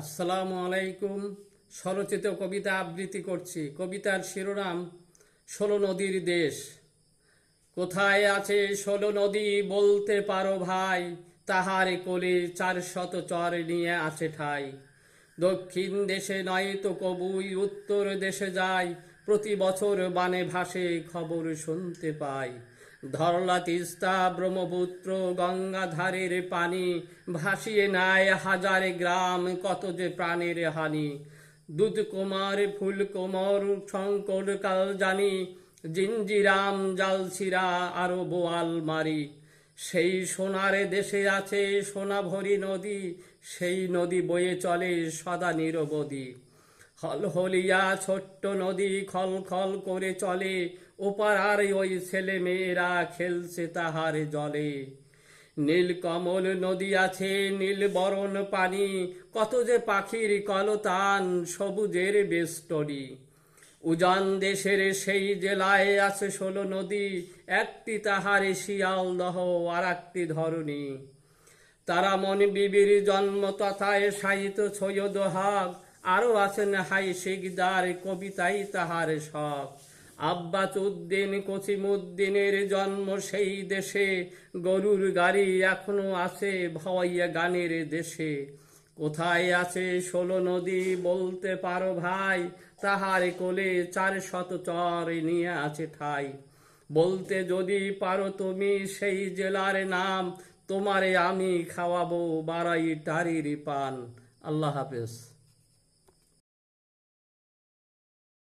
আসসালামু আলাইকুম। স্বরচিত কবিতা আবৃত্তি করছি। কবিতার শিরোনাম ১৬ নদীর দেশ। কোথায় আছে ১৬ নদী বলতে পারো ভাই, তাহার কোলে ৪০০ চর নিয়ে আছে ঠাই। দক্ষিণ দেশে নয়তো কবুই উত্তর দেশে যায়, প্রতি বছর বানে ভাসে খবর শুনতে পাই। ধরলা তিস্তা ব্রহ্মপুত্র গঙ্গাধারের পানি, ভাসিয়ে নেয় হাজারে গ্রাম, কত যে প্রাণের হানি। দুধ কুমার ফুল কোমর শঙ্কর কাল জানি, জিঞ্জিরাম জালছিরা আরো বোয়াল মারি। সেই সোনার দেশে আছে সোনাভরি নদী, সেই নদী বয়ে চলে সদা নিরবধি। হলহলিয়া ছোট্ট নদী খল খল করে চলে, ওপার ওই ছেলে মেয়েরা খেলছে তাহার জলে। নীলকমল নদী আছে নীল বরণ পানি, কত যে পাখির কলতান সবুজের বেষ্টনী। উজান দেশের সেই জেলায় আছে ১৬ নদী, একটি তাহারে শিয়ালদহ আর একটি ধরণী। তারামন বিবির জন্ম তথায় সাহিত্য সৈয়দ হক, আরও আছেন হাই শিকদার কবিতাই তাহার শখ। আব্বাস উদ্দিন কসিমুদ্দিনের জন্ম সেই দেশে, গরুর গাড়ি এখনো আছে ভওয়াইয়া গানের দেশে। কোথায় আছে ১৬ নদী বলতে পারো ভাই, তাহার কোলে ৪০০ চর নিয়ে আছে ঠাই। বলতে যদি পারো তুমি সেই জেলার নাম, তোমারে আমি খাওয়াবো বারাই টারির পান। আল্লাহ হাফেজ।